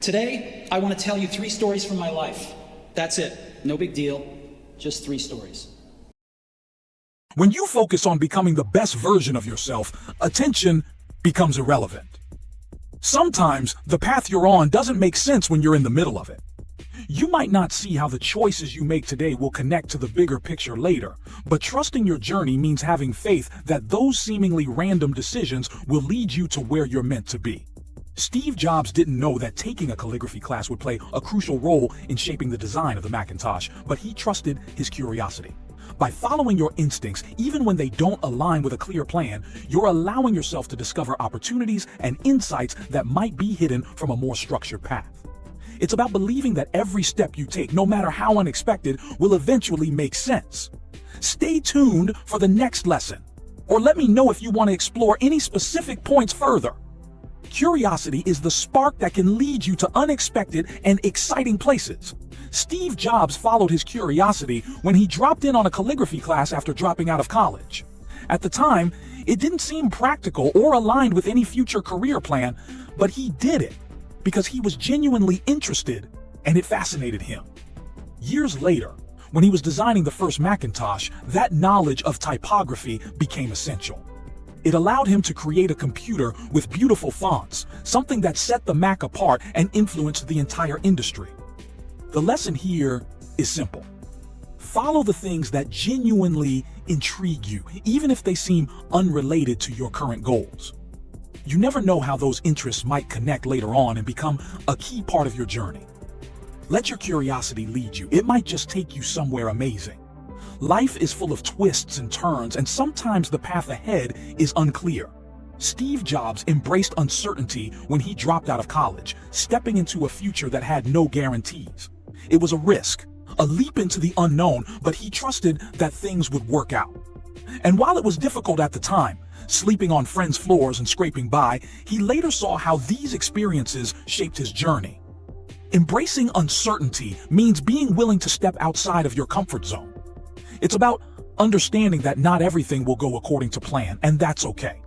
Today, I want to tell you 3 stories from my life. That's it. No big deal. Just 3 stories. When you focus on becoming the best version of yourself, attention becomes irrelevant. Sometimes the path you're on doesn't make sense when you're in the middle of it. You might not see how the choices you make today will connect to the bigger picture later, but trusting your journey means having faith that those seemingly random decisions will lead you to where you're meant to be. Steve Jobs didn't know that taking a calligraphy class would play a crucial role in shaping the design of the Macintosh, but he trusted his curiosity. By following your instincts, even when they don't align with a clear plan, you're allowing yourself to discover opportunities and insights that might be hidden from a more structured path. It's about believing that every step you take, no matter how unexpected, will eventually make sense. Stay tuned for the next lesson, or let me know if you want to explore any specific points further. Curiosity is the spark that can lead you to unexpected and exciting places. Steve Jobs followed his curiosity when he dropped in on a calligraphy class after dropping out of college. At the time, it didn't seem practical or aligned with any future career plan, but he did it because he was genuinely interested and it fascinated him. Years later, when he was designing the first Macintosh, that knowledge of typography became essential. It allowed him to create a computer with beautiful fonts, something that set the Mac apart and influenced the entire industry. The lesson here is simple. Follow the things that genuinely intrigue you, even if they seem unrelated to your current goals. You never know how those interests might connect later on and become a key part of your journey. Let your curiosity lead you. It might just take you somewhere amazing. Life is full of twists and turns, and sometimes the path ahead is unclear. Steve Jobs embraced uncertainty when he dropped out of college, stepping into a future that had no guarantees. It was a risk, a leap into the unknown, but he trusted that things would work out. And while it was difficult at the time, sleeping on friends' floors and scraping by, he later saw how these experiences shaped his journey. Embracing uncertainty means being willing to step outside of your comfort zone. It's about understanding that not everything will go according to plan, and that's okay.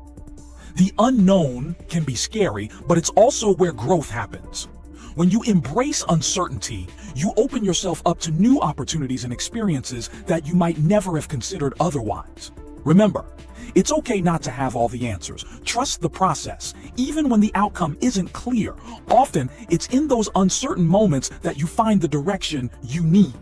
The unknown can be scary, but it's also where growth happens. When you embrace uncertainty, you open yourself up to new opportunities and experiences that you might never have considered otherwise. Remember, it's okay not to have all the answers. Trust the process, even when the outcome isn't clear. Often, it's in those uncertain moments that you find the direction you need.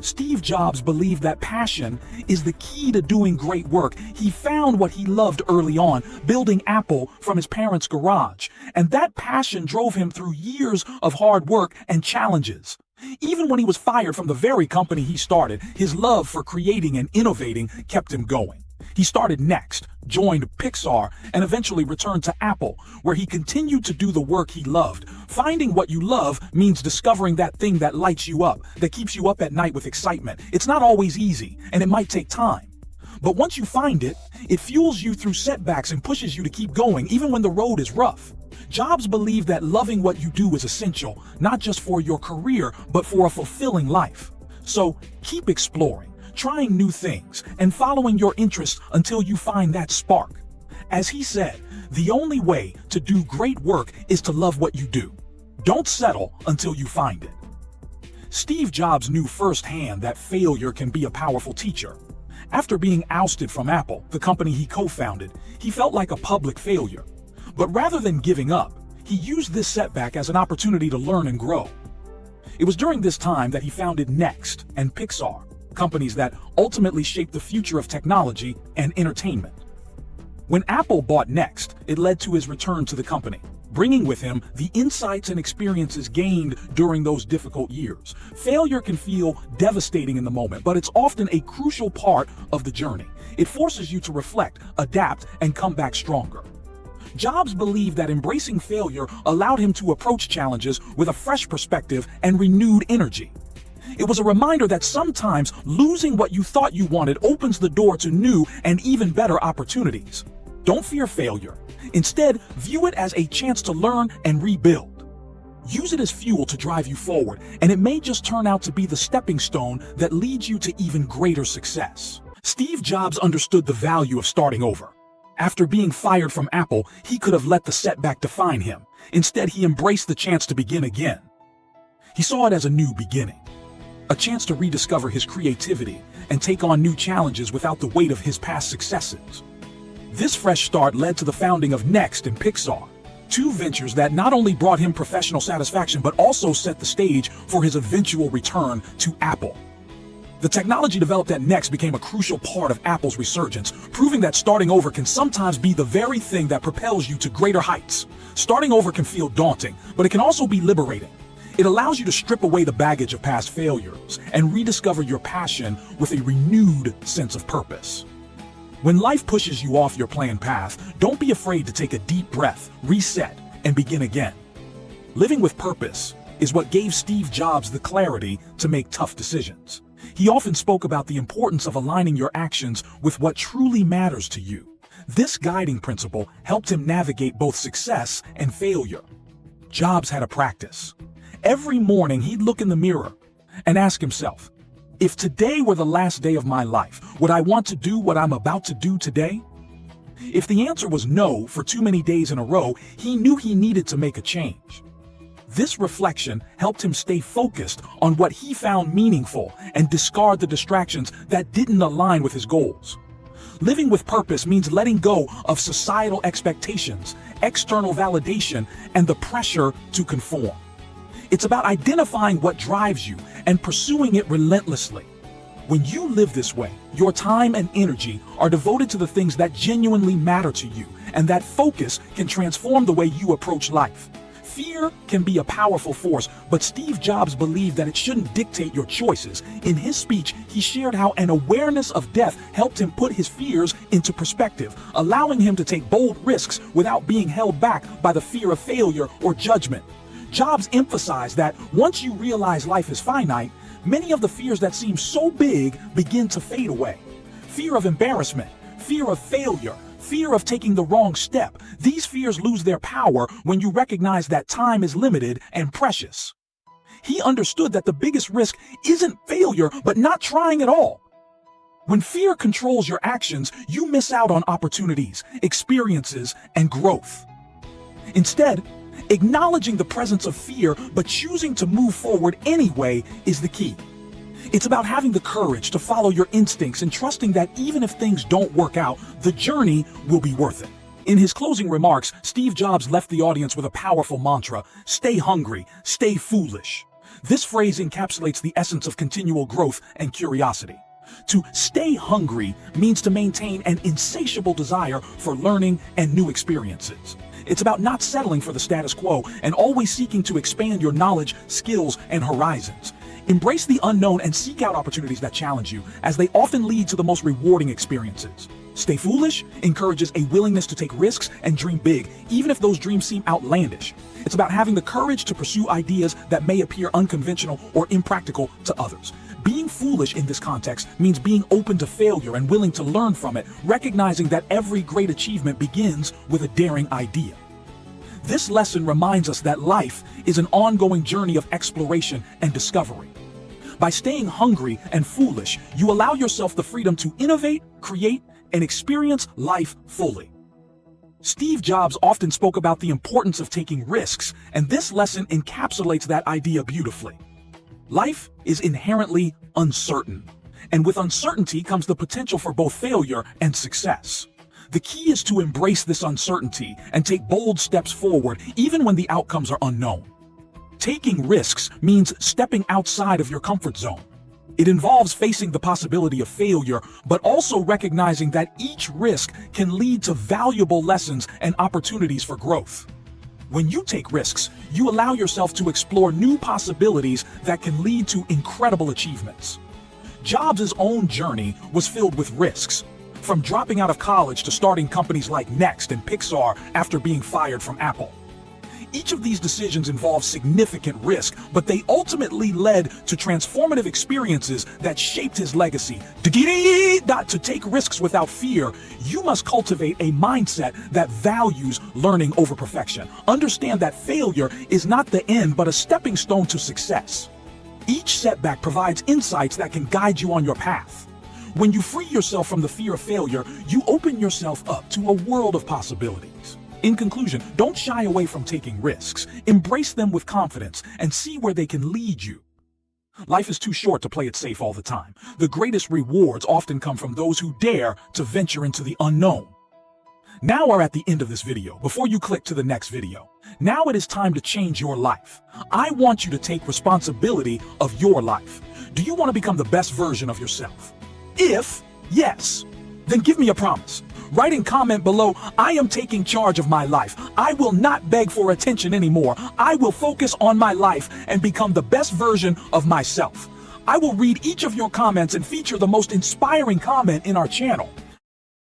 Steve Jobs believed that passion is the key to doing great work. He found what he loved early on, building Apple from his parents' garage. And that passion drove him through years of hard work and challenges. Even when he was fired from the very company he started, his love for creating and innovating kept him going. He started Next, joined Pixar, and eventually returned to Apple, where he continued to do the work he loved. Finding what you love means discovering that thing that lights you up, that keeps you up at night with excitement. It's not always easy, and it might take time. But once you find it, it fuels you through setbacks and pushes you to keep going, even when the road is rough. Jobs believed that loving what you do is essential, not just for your career, but for a fulfilling life. So keep exploring, trying new things, and following your interests until you find that spark. As he said, the only way to do great work is to love what you do. Don't settle until you find it. Steve Jobs knew firsthand that failure can be a powerful teacher. After being ousted from Apple, the company he co-founded, he felt like a public failure. But rather than giving up, he used this setback as an opportunity to learn and grow. It was during this time that he founded Next and Pixar, companies that ultimately shaped the future of technology and entertainment. When Apple bought Next, it led to his return to the company, bringing with him the insights and experiences gained during those difficult years. Failure can feel devastating in the moment, but it's often a crucial part of the journey. It forces you to reflect, adapt, and come back stronger. Jobs believed that embracing failure allowed him to approach challenges with a fresh perspective and renewed energy. It was a reminder that sometimes losing what you thought you wanted opens the door to new and even better opportunities. Don't fear failure. Instead, view it as a chance to learn and rebuild. Use it as fuel to drive you forward, and it may just turn out to be the stepping stone that leads you to even greater success. Steve Jobs understood the value of starting over. After being fired from Apple, he could have let the setback define him. Instead, he embraced the chance to begin again. He saw it as a new beginning, a chance to rediscover his creativity and take on new challenges without the weight of his past successes. This fresh start led to the founding of Next and Pixar, two ventures that not only brought him professional satisfaction but also set the stage for his eventual return to Apple. The technology developed at Next became a crucial part of Apple's resurgence, proving that starting over can sometimes be the very thing that propels you to greater heights. Starting over can feel daunting, but it can also be liberating. It allows you to strip away the baggage of past failures and rediscover your passion with a renewed sense of purpose. When life pushes you off your planned path, don't be afraid to take a deep breath, reset, and begin again. Living with purpose is what gave Steve Jobs the clarity to make tough decisions. He often spoke about the importance of aligning your actions with what truly matters to you. This guiding principle helped him navigate both success and failure. Jobs had a practice. Every morning he'd look in the mirror and ask himself, if today were the last day of my life, would I want to do what I'm about to do today? If the answer was no for too many days in a row, he knew he needed to make a change. This reflection helped him stay focused on what he found meaningful and discard the distractions that didn't align with his goals. Living with purpose means letting go of societal expectations, external validation, and the pressure to conform. It's about identifying what drives you and pursuing it relentlessly. When you live this way, your time and energy are devoted to the things that genuinely matter to you, and that focus can transform the way you approach life. Fear can be a powerful force, but Steve Jobs believed that it shouldn't dictate your choices. In his speech, he shared how an awareness of death helped him put his fears into perspective, allowing him to take bold risks without being held back by the fear of failure or judgment. Jobs emphasized that once you realize life is finite, many of the fears that seem so big begin to fade away. Fear of embarrassment, fear of failure, fear of taking the wrong step. These fears lose their power when you recognize that time is limited and precious. He understood that the biggest risk isn't failure, but not trying at all. When fear controls your actions, you miss out on opportunities, experiences, and growth. Instead, acknowledging the presence of fear but choosing to move forward anyway is the key. It's about having the courage to follow your instincts and trusting that even if things don't work out, the journey will be worth it. In his closing remarks, Steve Jobs left the audience with a powerful mantra: stay hungry, stay foolish. This phrase encapsulates the essence of continual growth and curiosity. To stay hungry means to maintain an insatiable desire for learning and new experiences. It's about not settling for the status quo and always seeking to expand your knowledge, skills, and horizons. Embrace the unknown and seek out opportunities that challenge you, as they often lead to the most rewarding experiences. Stay foolish encourages a willingness to take risks and dream big, even if those dreams seem outlandish. It's about having the courage to pursue ideas that may appear unconventional or impractical to others. Being foolish in this context means being open to failure and willing to learn from it, recognizing that every great achievement begins with a daring idea. This lesson reminds us that life is an ongoing journey of exploration and discovery. By staying hungry and foolish, you allow yourself the freedom to innovate, create, and experience life fully. Steve Jobs often spoke about the importance of taking risks, and this lesson encapsulates that idea beautifully. Life is inherently uncertain, and with uncertainty comes the potential for both failure and success. The key is to embrace this uncertainty and take bold steps forward, even when the outcomes are unknown. Taking risks means stepping outside of your comfort zone. It involves facing the possibility of failure, but also recognizing that each risk can lead to valuable lessons and opportunities for growth. When you take risks, you allow yourself to explore new possibilities that can lead to incredible achievements. Jobs' own journey was filled with risks, from dropping out of college to starting companies like Next and Pixar after being fired from Apple. Each of these decisions involved significant risk, but they ultimately led to transformative experiences that shaped his legacy. To take risks without fear, you must cultivate a mindset that values learning over perfection. Understand that failure is not the end, but a stepping stone to success. Each setback provides insights that can guide you on your path. When you free yourself from the fear of failure, you open yourself up to a world of possibilities. In conclusion, don't shy away from taking risks. Embrace them with confidence and see where they can lead you. Life is too short to play it safe all the time. The greatest rewards often come from those who dare to venture into the unknown. Now we're at the end of this video. Before you click to the next video, now it is time to change your life. I want you to take responsibility of your life. Do you want to become the best version of yourself? If yes, then give me a promise. Write in comment below, I am taking charge of my life. I will not beg for attention anymore. I will focus on my life and become the best version of myself. I will read each of your comments and feature the most inspiring comment in our channel.